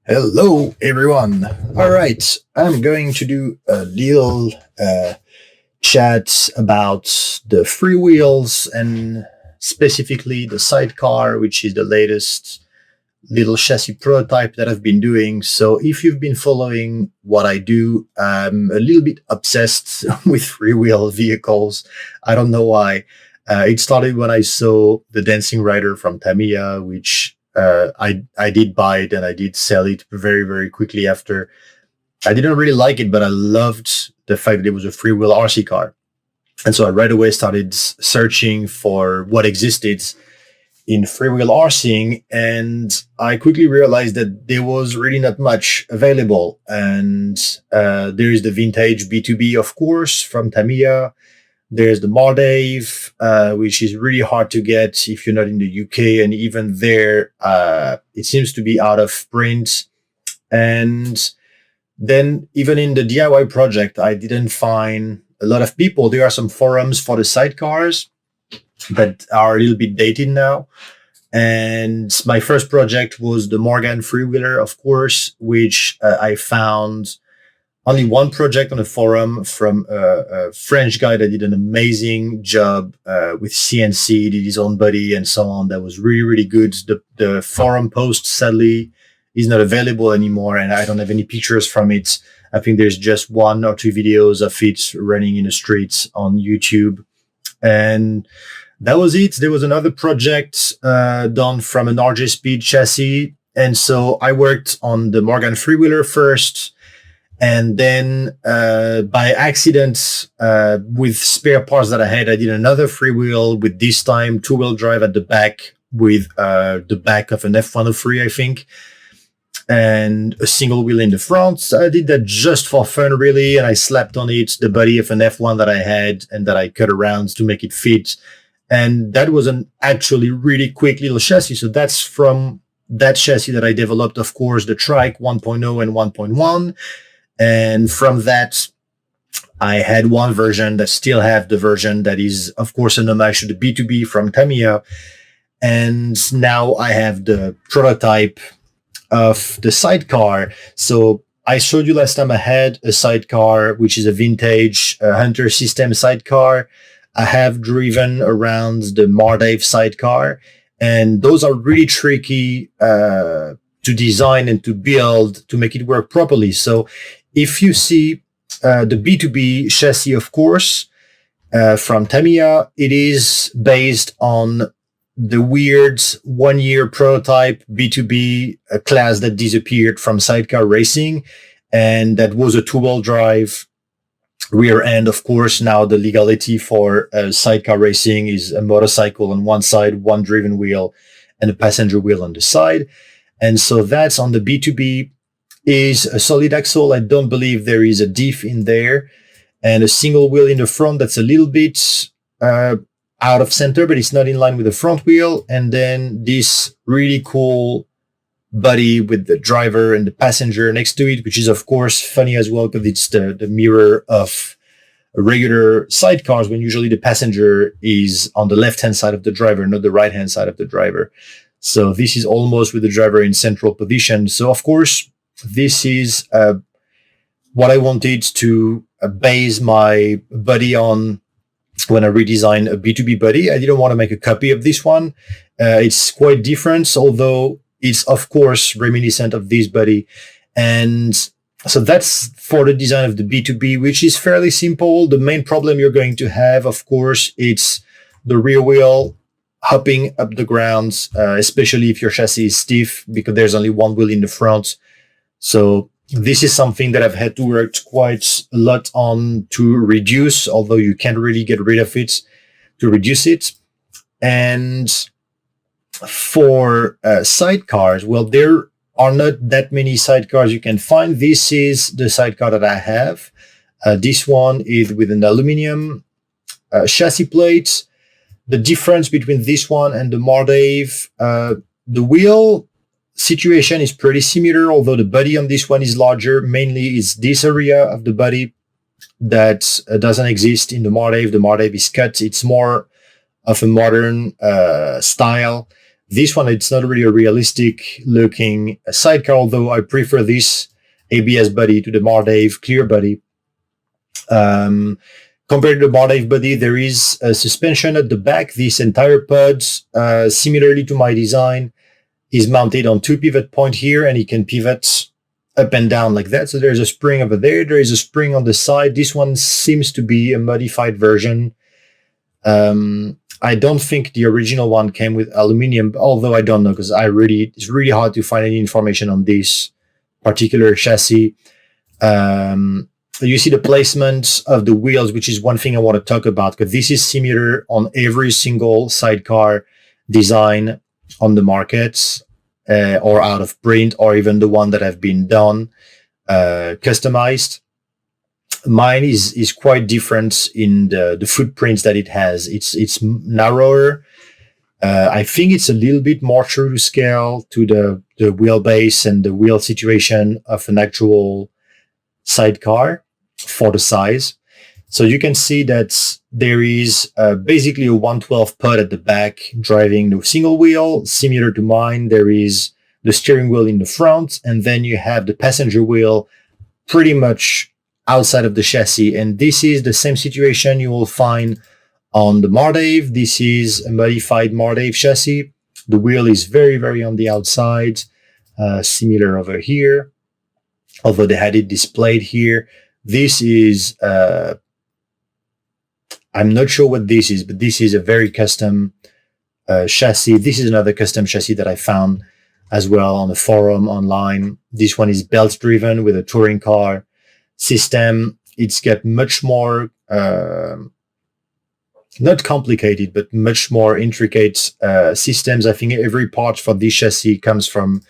Hello, everyone. All right, I'm going to do a little chat about the freewheels and specifically the sidecar, which is the latest little chassis prototype that I've been doing. So, if you've been following what I do, I'm a little bit obsessed with freewheel vehicles. I don't know why. It started when I saw the Dancing Rider from Tamiya, which I did buy it and I did sell it very quickly after. I didn't really like it, but I loved the fact that it was a freewheel RC car, and so I right away started searching for what existed in freewheel RCing, and I quickly realized that there was really not much available. And there is the vintage B2B, of course, from Tamiya. There's the Mardave, which is really hard to get if you're not in the UK. And even there, it seems to be out of print. And then even in the DIY project, I didn't find a lot of people. There are some forums for the sidecars that are a little bit dated now. And my first project was the Morgan Freewheeler, of course, which I found only one project on the forum from a French guy that did an amazing job with CNC, did his own body and so on. That was really good. The forum post sadly is not available anymore, and I don't have any pictures from it. I think there's just one or two videos of it running in the streets on YouTube. And that was it. There was another project done from an RJ Speed chassis. And so I worked on the Morgan Freewheeler first. And then by accident, with spare parts that I had, I did another freewheel with this time two-wheel drive at the back with the back of an F103, I think, and a single wheel in the front. So I did that just for fun, really. And I slapped on it the body of an F1 that I had and that I cut around to make it fit. And that was an actually really quick little chassis. So that's from that chassis that I developed, of course, the Trike 1.0 and 1.1. And from that, I had one version that still have the version that is, of course, an homage to the B2B from Tamiya. And now I have the prototype of the sidecar. So I showed you last time I had a sidecar, which is a vintage Hunter system sidecar. I have driven around the Mardave sidecar, and those are really tricky to design and to build to make it work properly. So if you see the B2B chassis, of course, from Tamiya, it is based on the weird 1 year prototype B2B class that disappeared from Sidecar Racing. And that was a two-wheel drive rear end. Of course, now the legality for Sidecar Racing is a motorcycle on one side, one driven wheel, and a passenger wheel on the side. And so that's on the B2B is a solid axle. I don't believe there is a diff in there, and a single wheel in the front that's a little bit out of center, but it's not in line with the front wheel. And then this really cool body with the driver and the passenger next to it, which is of course funny as well because it's the mirror of regular sidecars when usually the passenger is on the left-hand side of the driver, not the right-hand side of the driver. So this is almost with the driver in central position. So of course, this is what I wanted to base my body on when I redesigned a B2B body. I didn't want to make a copy of this one. It's quite different, although it's of course reminiscent of this body. And so that's for the design of the B2B, which is fairly simple. The main problem you're going to have, of course, it's the rear wheel hopping up the ground, especially if your chassis is stiff, because there's only one wheel in the front. So this is something that I've had to work quite a lot on to reduce, although you can't really get rid of it, to reduce it. And for sidecars, well, there are not that many sidecars you can find. This is the sidecar that I have. This one is with an aluminum chassis plate. The difference between this one and the Mardave, the wheel situation is pretty similar, although the body on this one is larger. Mainly is this area of the body that doesn't exist in the Mardave. The Mardave is cut. It's more of a modern style. This one, it's not really a realistic looking sidecar, although I prefer this ABS body to the Mardave clear body. Compared to the Mardave body, there is a suspension at the back. This entire pod, similarly to my design, is mounted on 2 pivot points here, and it can pivot up and down like that. So there's a spring over there. There is a spring on the side. This one seems to be a modified version. I don't think the original one came with aluminum, although I don't know, because it's really hard to find any information on this particular chassis. You see the placement of the wheels, which is one thing I want to talk about, because this is similar on every single sidecar design on the market, or out of print, or even the one that have been done, customized. Mine is quite different in the footprints that it has. It's narrower. I think it's a little bit more true to scale to the wheelbase and the wheel situation of an actual sidecar for the size. So you can see that there is basically a 112 pod at the back driving the single wheel, similar to mine. There is the steering wheel in the front, and then you have the passenger wheel pretty much outside of the chassis. And this is the same situation you will find on the Mardave. This is a modified Mardave chassis. The wheel is very, very on the outside, similar over here, although they had it displayed here. This is, I'm not sure what this is, but this is a very custom chassis. This is another custom chassis that I found as well on the forum online. This one is belt driven with a touring car system. It's got much more, not complicated, but much more intricate systems. I think every part for this chassis comes from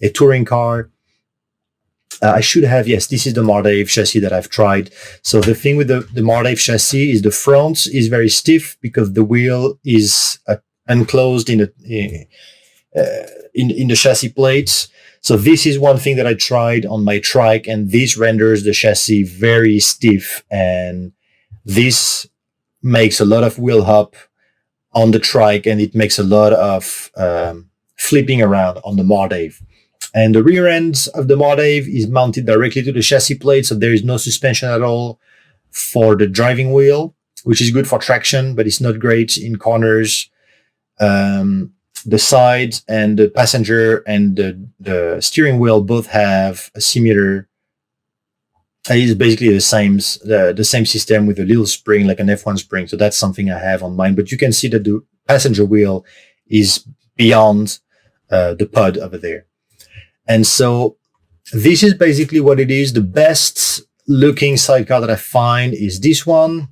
a touring car. I should have, yes, this is the Mardave chassis that I've tried. So the thing with the Mardave chassis is the front is very stiff because the wheel is enclosed in the chassis plates. So this is one thing that I tried on my trike, and this renders the chassis very stiff, and this makes a lot of wheel hop on the trike, and it makes a lot of flipping around on the Mardave. And the rear end of the Mardave is mounted directly to the chassis plate, so there is no suspension at all for the driving wheel, which is good for traction, but it's not great in corners. The side and the passenger and the steering wheel both have a similar, it's basically the same system with a little spring, like an F1 spring. So that's something I have on mine, but you can see that the passenger wheel is beyond the pod over there. And so this is basically what it is. The best looking sidecar that I find is this one,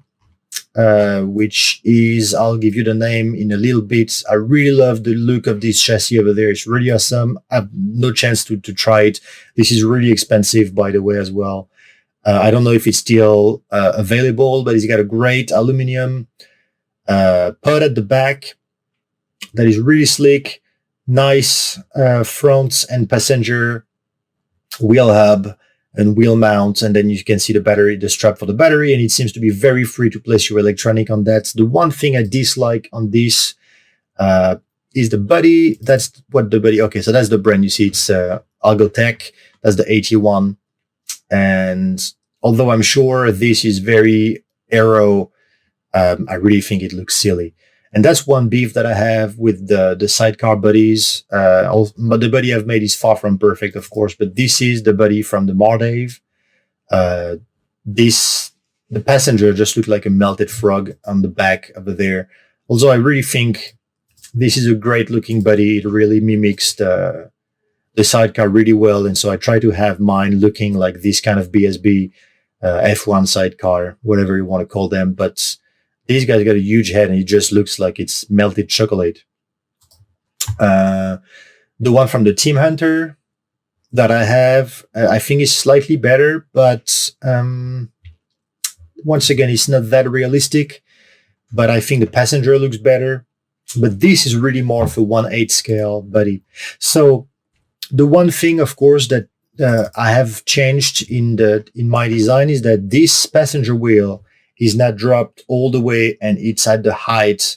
which is, I'll give you the name in a little bit. I really love the look of this chassis over there. It's really awesome. I have no chance to try it. This is really expensive, by the way, as well. I don't know if it's still available, but it's got a great aluminum pod at the back that is really slick. Nice front and passenger wheel hub and wheel mount, and then you can see the strap for the battery, and it seems to be very free to place your electronic on that. The one thing I dislike on this is the body. That's what the body, okay, so that's the brand. You see it's Algotech. That's the 81. And although I'm sure this is very aero, I really think it looks silly. And that's one beef that I have with the sidecar buddies. But the body I've made is far from perfect, of course, but this is the body from the Mardave. The passenger just looked like a melted frog on the back over there. Also, I really think this is a great looking body. It really mimics the sidecar really well. And so I try to have mine looking like this kind of BSB F1 sidecar, whatever you want to call them. But these guys got a huge head, and it just looks like it's melted chocolate. The one from the Team Hunter that I have, I think is slightly better, but once again, it's not that realistic. But I think the passenger looks better. But this is really more of a 1/8 scale body. So the one thing, of course, that I have changed in my design is that this passenger wheel is not dropped all the way, and it's at the height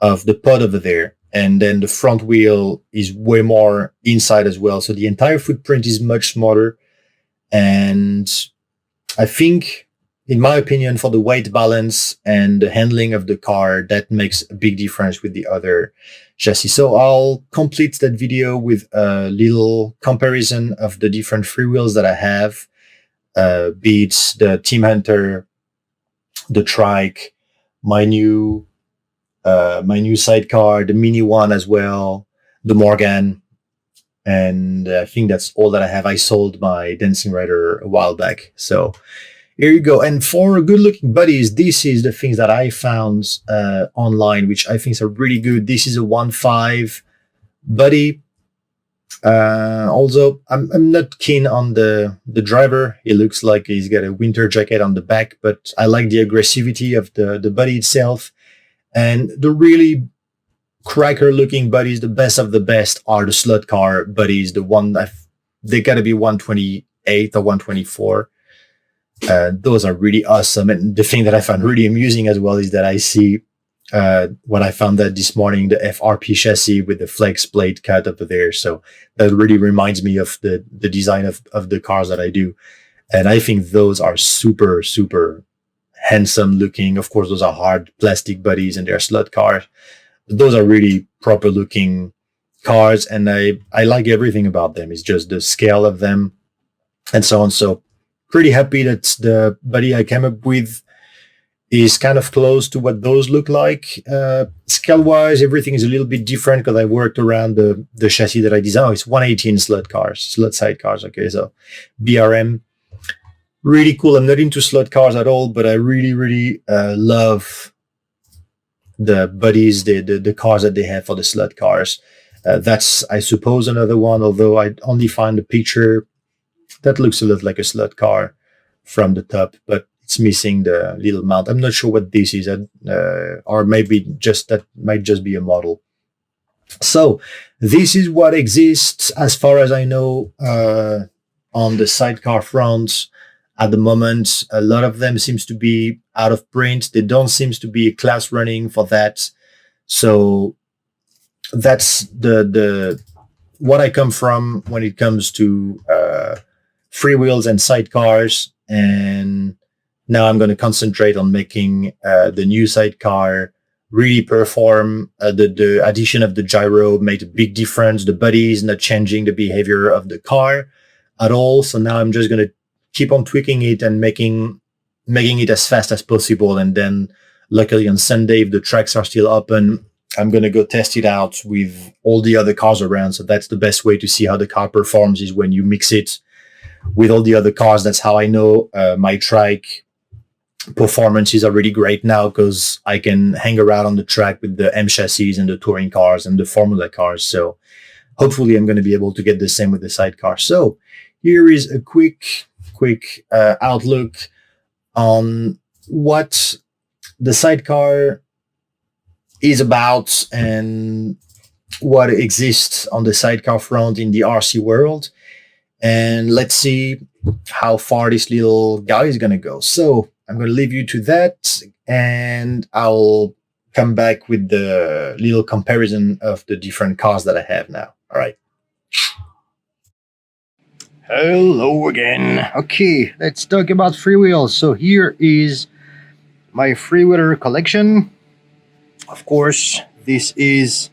of the pod over there. And then the front wheel is way more inside as well. So the entire footprint is much smaller. And I think, in my opinion, for the weight balance and the handling of the car, that makes a big difference with the other chassis. So I'll complete that video with a little comparison of the different freewheels that I have, be it the Team Hunter, the Trike, my new sidecar, the mini one as well, the Morgan. And I think that's all that I have. I sold my Dancing Rider a while back. So here you go. And for good looking buddies, this is the things that I found online, which I think are really good. This is a 1.5 buddy. Also, I'm not keen on the driver. It looks like he's got a winter jacket on the back, but I like the aggressivity of the buddy itself. And the really cracker looking buddies, the best of the best, are the slot car buddies. The one that they gotta be 128 or 124. Those are really awesome. And the thing that I found really amusing as well is that I see when I found that this morning, the FRP chassis with the flex plate cut over there. So that really reminds me of the design of the cars that I do. And I think those are super, super handsome looking. Of course, those are hard plastic buddies and they're slot cars. Those are really proper looking cars, and I like everything about them. It's just the scale of them and so on. So pretty happy that the buddy I came up with is kind of close to what those look like. Scale wise, everything is a little bit different because I worked around the chassis that I designed. Oh, it's 118 slot sidecars. Okay, so BRM. Really cool. I'm not into slot cars at all, but I really love the buddies, the cars that they have for the slot cars. That's, I suppose, another one, although I only find a picture that looks a lot like a slot car from the top, but it's missing the little mount. I'm not sure what this is, or maybe just that might just be a model. So this is what exists as far as I know on the sidecar front. At the moment, a lot of them seems to be out of print. They don't seem to be class running for that. So that's the what I come from when it comes to freewheels and sidecars. And now I'm going to concentrate on making the new sidecar really perform. The addition of the gyro made a big difference. The body is not changing the behavior of the car at all. So now I'm just going to keep on tweaking it and making it as fast as possible. And then luckily on Sunday, if the tracks are still open, I'm going to go test it out with all the other cars around. So that's the best way to see how the car performs, is when you mix it with all the other cars. That's how I know my trike performances are really great now, because I can hang around on the track with the M chassis and the touring cars and the Formula cars. So hopefully I'm going to be able to get the same with the sidecar. So here is a quick outlook on what the sidecar is about and what exists on the sidecar front in the RC world. And let's see how far this little guy is going to go. So I'm going to leave you to that, and I'll come back with the little comparison of the different cars that I have now. All right. Hello again. Okay, let's talk about freewheels. So here is my freewheeler collection. Of course, this is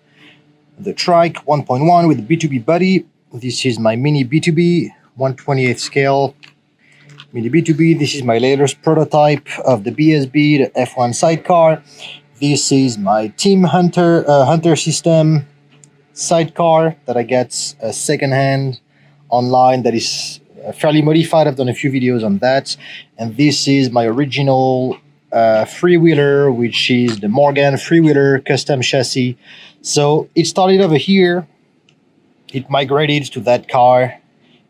the Trike 1.1 with the B2B body. This is my mini B2B 1/28 scale mini B2B. This is my latest prototype of the BSB, the F1 sidecar. This is my Team Hunter Hunter system sidecar that I get secondhand online, that is fairly modified. I've done a few videos on that. And this is my original freewheeler, which is the Morgan freewheeler custom chassis. So it started over here, it migrated to that car,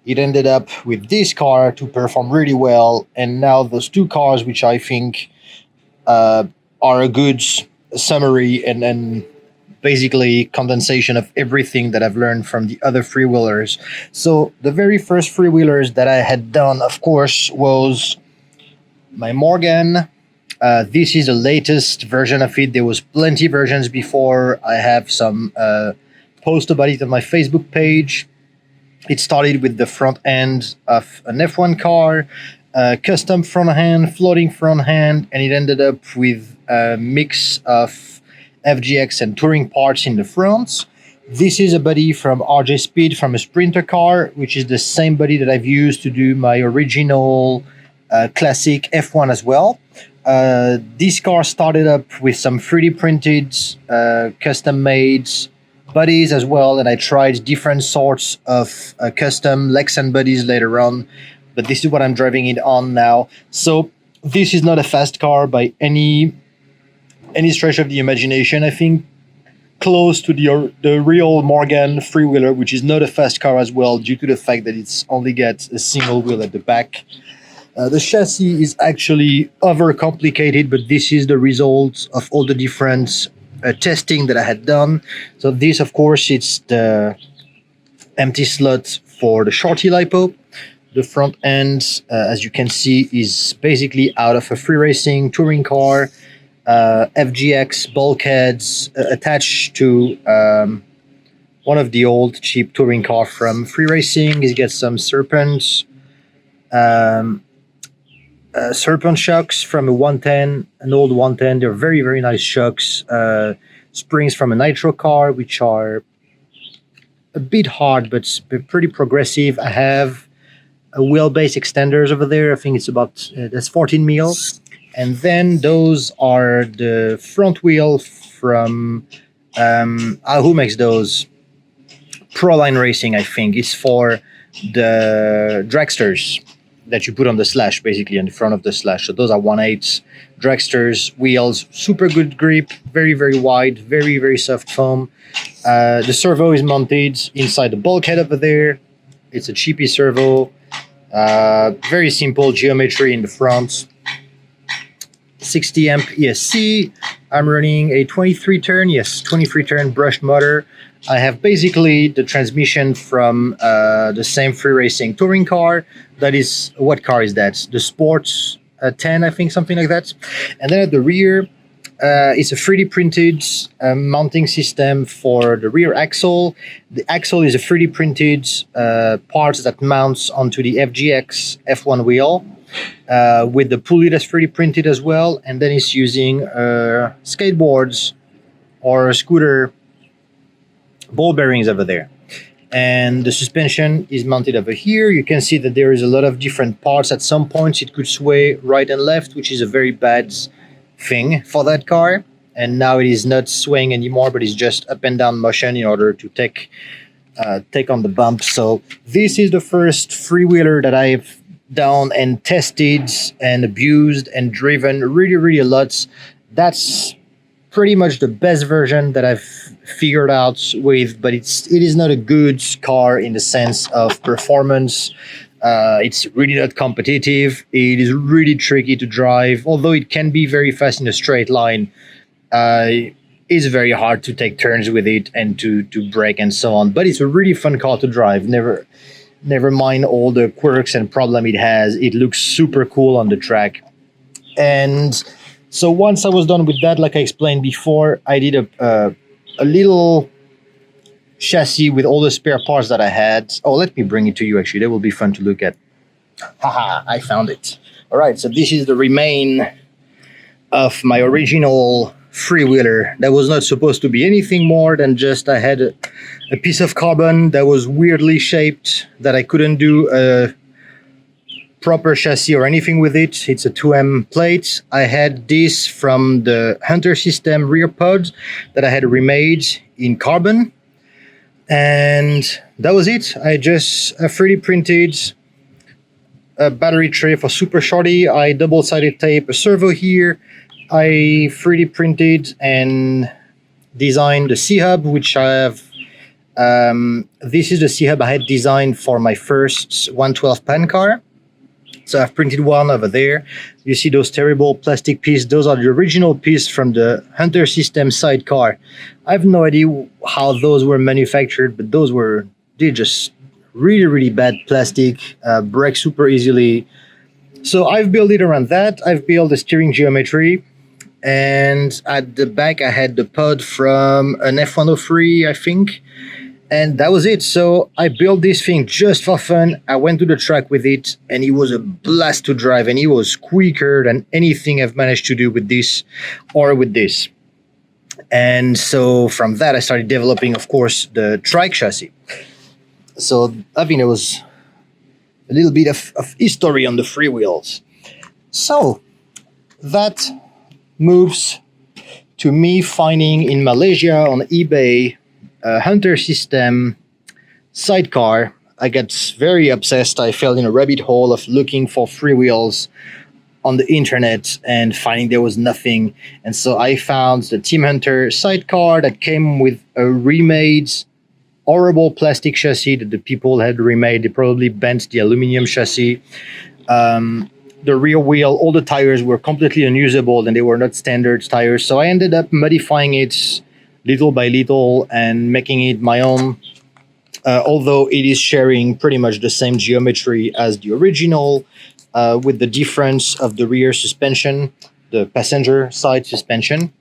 it ended up with this car to perform really well, and now those two cars, which I think are a good summary and basically condensation of everything that I've learned from the other freewheelers. So the very first freewheelers that I had done, of course, was my Morgan This is the latest version of it. There was plenty versions before. I have some post about it on my Facebook page. It started with the front end of an F1 car, custom front end, floating front end, and it ended up with a mix of FGX and touring parts in the front. This is a body from RJ Speed from a Sprinter car, which is the same body that I've used to do my original classic F1 as well. This car started up with some 3D printed, custom made bodies as well, and I tried different sorts of custom Lexan bodies later on, but this is what I'm driving it on now. So this is not a fast car by any stretch of the imagination. I think close to the real Morgan freewheeler, which is not a fast car as well, due to the fact that it's only got a single wheel at the back. The chassis is actually overcomplicated, but this is the result of all the different testing that I had done. So this, of course, it's the empty slot for the shorty lipo. The front end, as you can see, is basically out of a free racing touring car. FGX bulkheads attached to one of the old cheap touring car from free racing. He's got some serpent shocks from a 110, an old 110. They're very, very nice shocks. Springs from a nitro car, which are a bit hard, but pretty progressive. I have a wheelbase extenders over there. I think it's about, that's 14 mil. And then those are the front wheel from, who makes those? Proline Racing, I think. It's for the dragsters that you put on the slash, basically, on the front of the slash. So those are 1/8 dragsters, wheels, super good grip, very, very wide, very, very soft foam. The servo is mounted inside the bulkhead over there. It's a cheapy servo. Very simple geometry in the front. 60 amp ESC. I'm running a 23 turn brushed motor. I have basically the transmission from the same free racing touring car. That is, what car is that? The Sports 10, I think, something like that. And then at the rear, it's a 3D printed mounting system for the rear axle. The axle is a 3D printed part that mounts onto the FGX F1 wheel. With the pulley that's 3D printed as well, and then it's using skateboards or scooter ball bearings over there. And the suspension is mounted over here. You can see that there is a lot of different parts. At some points it could sway right and left, which is a very bad thing for that car. And now it is not swaying anymore, but it's just up and down motion in order to take on the bump. So this is the first freewheeler that I've down and tested and abused and driven really, really a lot. That's pretty much the best version that I've figured out with, but it is not a good car in the sense of performance. It's really not competitive. It is really tricky to drive, although it can be very fast in a straight line. It's very hard to take turns with it and to brake and so on, but it's a really fun car to drive. Never mind all the quirks and problem it has. It looks super cool on the track. And so once I was done with that, like I explained before, I did a little chassis with all the spare parts that I had. Oh, let me bring it to you, actually. That will be fun to look at. Haha, I found it. All right, so this is the remain of my original freewheeler. That was not supposed to be anything more than just I had a piece of carbon that was weirdly shaped that I couldn't do a proper chassis or anything with it. It's a 2M plate. I had this from the Hunter System rear pod that I had remade in carbon, and that was it. I just 3D printed a battery tray for Super Shorty. I double-sided tape a servo here. I 3D printed and designed the C-hub, which I have. This is the C-hub I had designed for my first 112 pan car. So I've printed one over there. You see those terrible plastic pieces. Those are the original pieces from the Hunter System Sidecar. I have no idea how those were manufactured, but they're just really, really bad plastic. Break super easily. So I've built it around that. I've built the steering geometry, and at the back I had the pod from an F103, I think, and that was it. So I built this thing just for fun. I went to the track with it, and it was a blast to drive, and it was quicker than anything I've managed to do with this or with this. And so from that, I started developing, of course, the trike chassis. So I think it was a little bit of history on the freewheels. So that moves to me finding in Malaysia on eBay a Hunter System sidecar. I got very obsessed. I fell in a rabbit hole of looking for freewheels on the internet and finding there was nothing. And so I found the Team Hunter sidecar that came with a remade horrible plastic chassis that the people had remade. They probably bent the aluminum chassis. The rear wheel, all the tires were completely unusable and they were not standard tires. So I ended up modifying it little by little and making it my own. Although it is sharing pretty much the same geometry as the original, with the difference of the rear suspension, the passenger side suspension.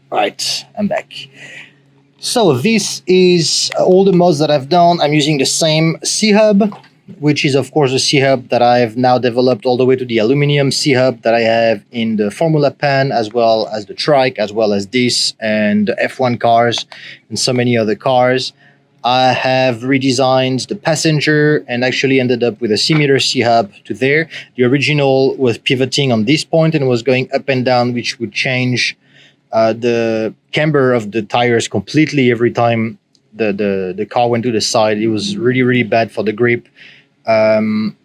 Right, I'm back. So this is all the mods that I've done. I'm using the same C-hub, which is of course a C-hub that I've now developed all the way to the aluminum C-hub that I have in the Formula Pan, as well as the trike, as well as this and the F1 cars and so many other cars. I have redesigned the passenger and actually ended up with a similar C-hub to there. The original was pivoting on this point and was going up and down, which would change the camber of the tires completely every time the car went to the side. It was really, really bad for the grip. And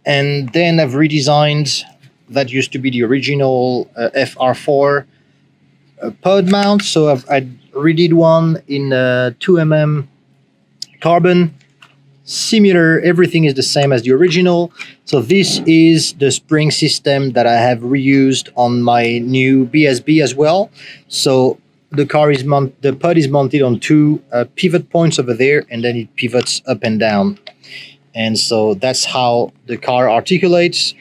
then I've redesigned, that used to be the original FR4 pod mount. So I redid one in 2mm carbon, similar, everything is the same as the original. So this is the spring system that I have reused on my new BSB as well. So the pod is mounted on two pivot points over there, and then it pivots up and down. And so that's how the car articulates.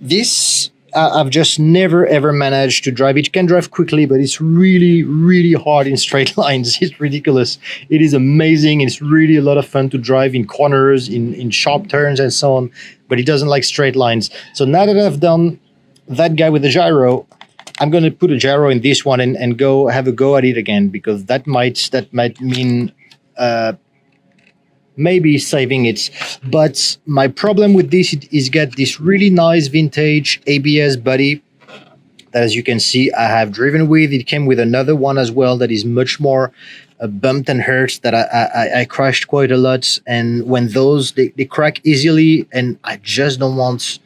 This I've just never ever managed to drive it. You can drive quickly, but it's really, really hard in straight lines. It's ridiculous. It is amazing. It's really a lot of fun to drive in corners, in sharp turns and so on, but it doesn't like straight lines. So now that I've done that guy with the gyro, I'm going to put a gyro in this one and go have a go at it again, because that might mean maybe saving it. But my problem with this is get this really nice vintage ABS body that, as you can see, I have driven with. It came with another one as well that is much more bumped and hurt, that I crashed quite a lot. And when those, they crack easily, and I just don't want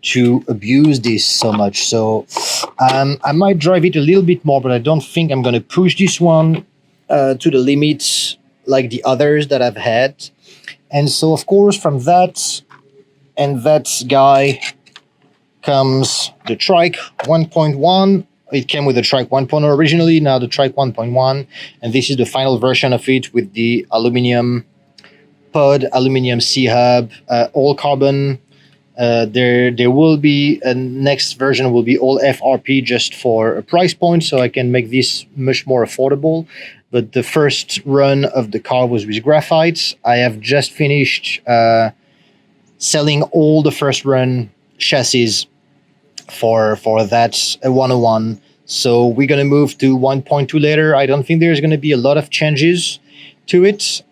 to abuse this so much. So I might drive it a little bit more, but I don't think I'm going to push this one to the limits like the others that I've had. And so, of course, from that and that guy comes the trike 1.1. It came with the trike 1.0 originally, now the trike 1.1. And this is the final version of it with the aluminum pod, aluminum C-hub, all carbon. There will be a next version will be all FRP, just for a price point, so I can make this much more affordable. But the first run of the car was with graphite. I have just finished selling all the first run chassis for that 101. So we're going to move to 1.2 later. I don't think there's going to be a lot of changes to it,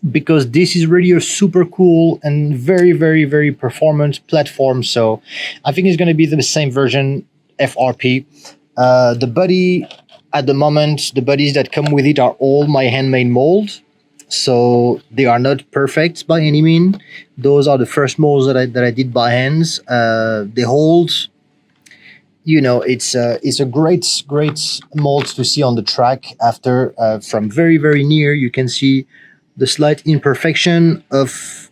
because this is really a super cool and very, very, very performant platform. So I think it's going to be the same version, FRP. The body, at the moment, the bodies that come with it are all my handmade mold. So they are not perfect by any means. Those are the first molds that I did by hands. They hold, it's a great mold to see on the track. After from very, very near, you can see the slight imperfection of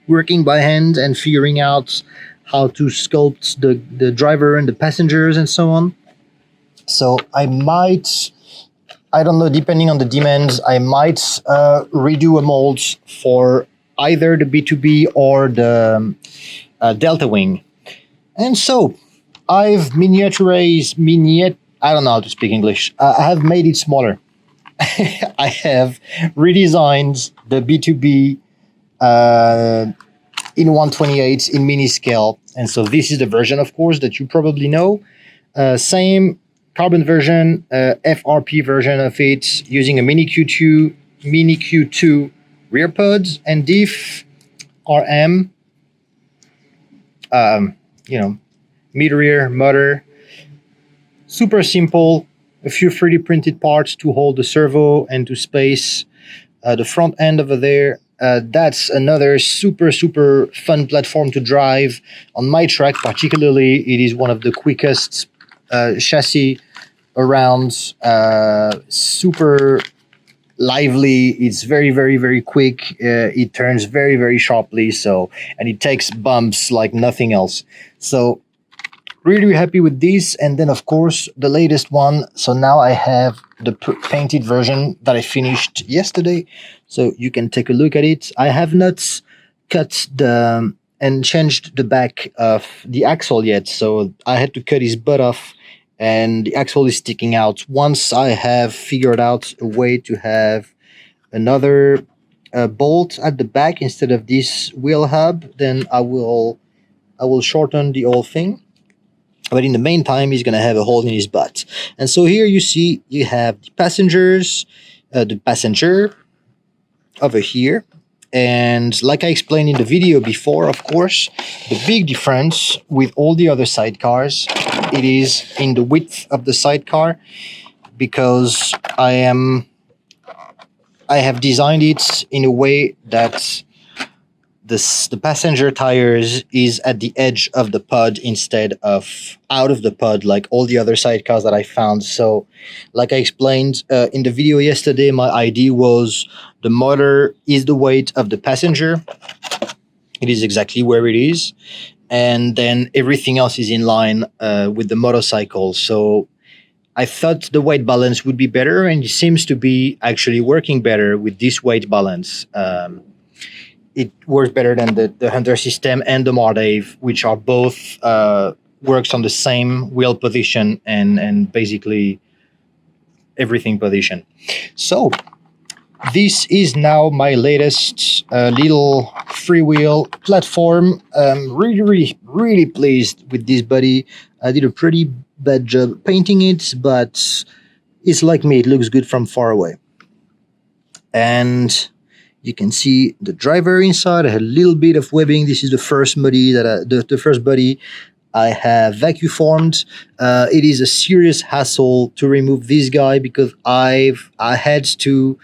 working by hand and figuring out how to sculpt the driver and the passengers and so on. So I don't know, depending on the demands, I might redo a mold for either the B2B or the Delta Wing. And so I've I don't know how to speak English. I have made it smaller. I have redesigned the B2B in 128 in mini scale. And so this is the version, of course, that you probably know. Same carbon version, FRP version of it, using a mini Q2 rear pods and diff RM, mid-rear motor. Super simple, a few 3D printed parts to hold the servo and to space the front end over there. That's another super fun platform to drive. On my track particularly, it is one of the quickest chassis around, super lively. It's very quick. It turns very sharply, and it takes bumps like nothing else. So really happy with this. And then of course the latest one, so now I have the painted version that I finished yesterday, so you can take a look at it. I have not cut and changed the back of the axle yet, so I had to cut his butt off and the axle is sticking out. Once I have figured out a way to have another bolt at the back instead of this wheel hub, then I will shorten the whole thing. But in the meantime, he's going to have a hole in his butt. And so here you see you have the passenger over here. And like I explained in the video before, of course, the big difference with all the other sidecars, it is in the width of the sidecar, because I have designed it in a way that the passenger tires is at the edge of the pod instead of out of the pod like all the other sidecars that I found. So like I explained in the video yesterday, my idea was the motor is the weight of the passenger. It is exactly where it is. And then everything else is in line with the motorcycle. So I thought the weight balance would be better, and it seems to be actually working better with this weight balance. It works better than the Hunter system and the Mardave, which are both works on the same wheel position and basically everything position. So this is now my latest little freewheel platform. Really pleased with this body. I did a pretty bad job painting it, but it's like me, it looks good from far away. And you can see the driver inside. I had a little bit of webbing. This is the first body the first body I have vacuum formed. It is a serious hassle to remove this guy because I had to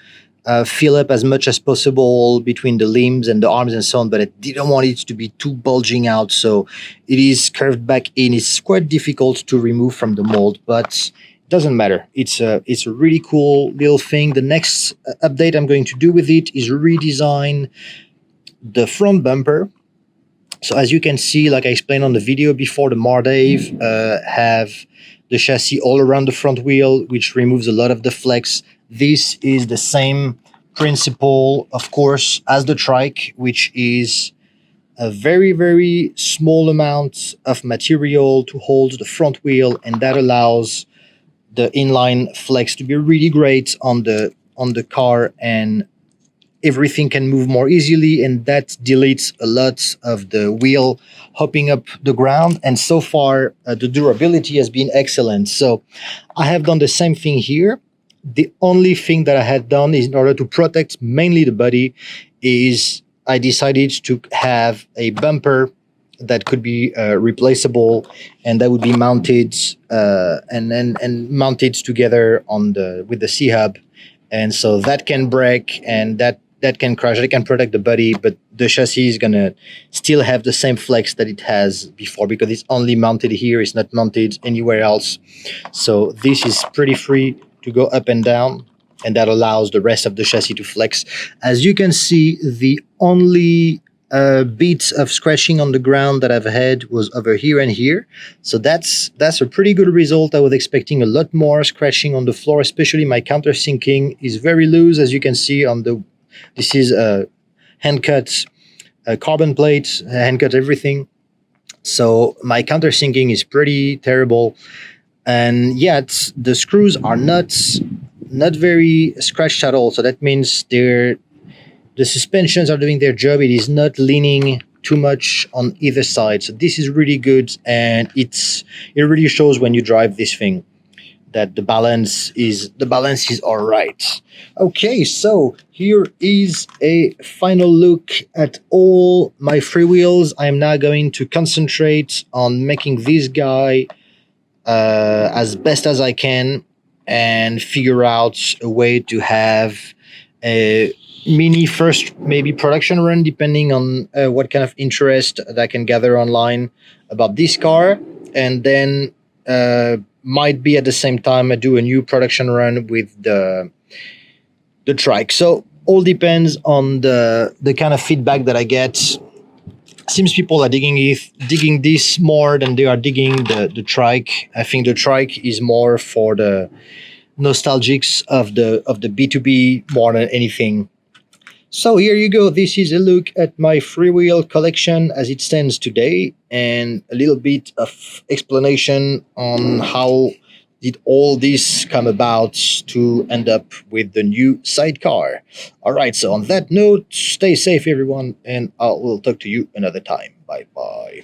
fill up as much as possible between the limbs and the arms and so on, but I didn't want it to be too bulging out, so it is curved back in. It's quite difficult to remove from the mold, but doesn't matter. It's a really cool little thing. The next update I'm going to do with it is redesign the front bumper. So as you can see, like I explained on the video before, the Mardave have the chassis all around the front wheel, which removes a lot of the flex. This is the same principle, of course, as the trike, which is a very small amount of material to hold the front wheel, and that allows the inline flex to be really great on the car, and everything can move more easily, and that deletes a lot of the wheel hopping up the ground. And so far the durability has been excellent. So I have done the same thing here. The only thing that I had done is, in order to protect mainly the body, is I decided to have a bumper that could be replaceable, and that would be mounted and mounted together with the C-hub, and so that can break and that can crash. It can protect the body, but the chassis is gonna still have the same flex that it has before because it's only mounted here. It's not mounted anywhere else. So this is pretty free to go up and down, and that allows the rest of the chassis to flex. As you can see, the only bits of scratching on the ground that I've had was over here and here, so that's a pretty good result. I was expecting a lot more scratching on the floor, especially my countersinking is very loose, as you can see on the. This is hand cut carbon plates, hand cut everything. So my countersinking is pretty terrible, and yet the screws are not very scratched at all. So that means the suspensions are doing their job. It is not leaning too much on either side. So this is really good, and it really shows when you drive this thing that the balance is all right. Okay, so here is a final look at all my freewheels. I'm now going to concentrate on making this guy as best as I can and figure out a way to have a mini first maybe production run, depending on what kind of interest that I can gather online about this car, and then might be at the same time I do a new production run with the trike. So all depends on the kind of feedback that I get. Seems people are digging this more than they are digging the trike. I think the trike is more for the nostalgics of the B2B more than anything. So here you go. This is a look at my freewheel collection as it stands today, and a little bit of explanation on how did all this come about to end up with the new sidecar. All right, so on that note, stay safe, everyone, and I will talk to you another time. Bye bye.